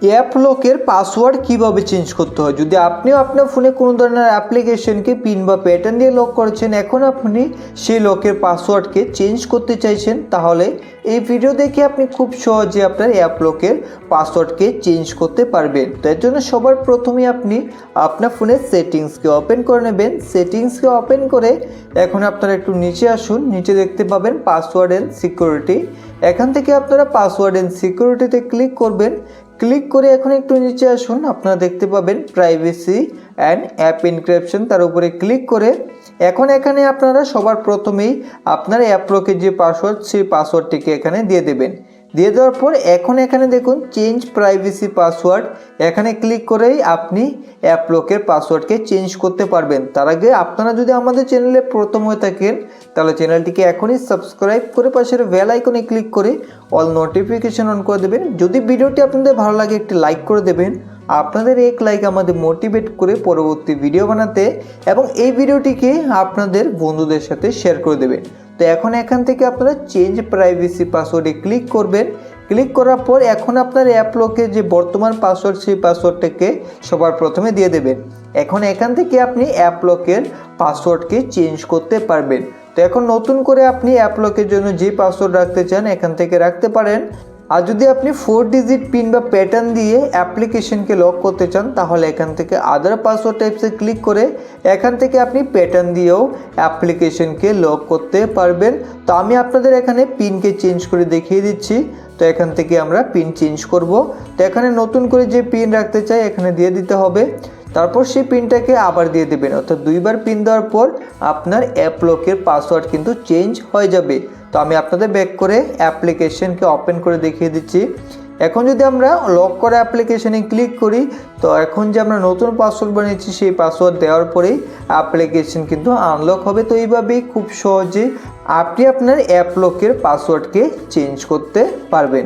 App লকের password কিভাবে change করতে হয়। যদি আপনিও আপনার ফোনে কোনো ধরনের অ্যাপ্লিকেশনকে পিন বা প্যাটার্ন দিয়ে লক করেছেন, এখন আপনি সেই লকের পাসওয়ার্ডকে চেঞ্জ করতে চাইছেন, তাহলে এই ভিডিও দেখে আপনি খুব সহজে আপনার অ্যাপ লকের পাসওয়ার্ডকে চেঞ্জ করতে পারবেন। তো এর জন্য সবার প্রথমেই আপনি আপনার ফোনের সেটিংসকে ওপেন করে নেবেন। সেটিংসকে ওপেন করে এখন আপনারা একটু নিচে আসুন, নিচে দেখতে পাবেন পাসওয়ার্ড অ্যান্ড সিকিউরিটি। এখান থেকে আপনারা পাসওয়ার্ড অ্যান্ড সিকিউরিটিতে ক্লিক করবেন। ক্লিক করে এখন একটু নিচে আসুন, আপনারা দেখতে পাবেন প্রাইভেসি অ্যান্ড অ্যাপ এনক্রিপশন, তার উপরে ক্লিক করে এখন এখানে আপনারা সবার প্রথমেই আপনার অ্যাপ লকের যে পাসওয়ার্ড, সেই পাসওয়ার্ডটিকে এখানে দিয়ে দেবেন। দিয়ে দেওয়ার পর এখন এখানে দেখুন চেঞ্জ প্রাইভেসি পাসওয়ার্ড, এখানে ক্লিক করেই আপনি অ্যাপ লকের পাসওয়ার্ডকে চেঞ্জ করতে পারবেন। তার আগে আপনারা যদি আমাদের চ্যানেলে প্রথম হয়ে থাকেন, তাহলে চ্যানেলটিকে এখনই সাবস্ক্রাইব করে পাশের বেল আইকনে ক্লিক করে অল নোটিফিকেশন অন করে দেবেন। যদি ভিডিওটি আপনাদের ভালো লাগে একটি লাইক করে দেবেন। আপনাদের এক লাইক আমাদের মোটিভেট করে পরবর্তী ভিডিও বানাতে, এবং এই ভিডিওটিকে আপনাদের বন্ধুদের সাথে শেয়ার করে দেবেন। তো এখন এখান থেকে আপনারা চেঞ্জ প্রাইভেসি পাসওয়ার্ডে ক্লিক করবেন। ক্লিক করার পর এখন আপনার অ্যাপ লকের যে বর্তমান পাসওয়ার্ড, সেই পাসওয়ার্ডটাকে সবার প্রথমে দিয়ে দেবেন। এখন এখান থেকে আপনি অ্যাপ লকের পাসওয়ার্ডকে চেঞ্জ করতে পারবেন। তো এখন নতুন করে আপনি অ্যাপ লকের জন্য যে পাসওয়ার্ড রাখতে চান এখান থেকে রাখতে পারেন। আর যদি আপনি 4 ডিজিট পিন বা প্যাটার্ন দিয়ে অ্যাপ্লিকেশনকে লক করতে চান, তাহলে এখান থেকে আদার পাসওয়ার্ড টাইপসে ক্লিক করে এখান থেকে আপনি প্যাটার্ন দিয়েও অ্যাপ্লিকেশনকে লক করতে পারবেন। তো আমি আপনাদের এখানে পিনকে চেঞ্জ করে দেখিয়ে দিচ্ছি। তো এখান থেকে আমরা পিন চেঞ্জ করব। তো এখানে নতুন করে যে পিন রাখতে চাই এখানে দিয়ে দিতে হবে, তারপর সেই পিনটাকে আবার দিয়ে দেবেন। অর্থাৎ দুইবার পিন দেওয়ার পর আপনার অ্যাপ লকের পাসওয়ার্ড কিন্তু চেঞ্জ হয়ে যাবে। তো আমি আপনাদের ব্যাক করে অ্যাপ্লিকেশনকে ওপেন করে দেখিয়ে দিচ্ছি। এখন যদি আমরা লক করা অ্যাপ্লিকেশনে ক্লিক করি, তো এখন যে আমরা নতুন পাসওয়ার্ড বানিয়েছি সেই পাসওয়ার্ড দেওয়ার পরেই অ্যাপ্লিকেশন কিন্তু আনলক হবে। তো এইভাবেই খুব সহজে আপনি আপনার অ্যাপ লকের পাসওয়ার্ডকে চেঞ্জ করতে পারবেন।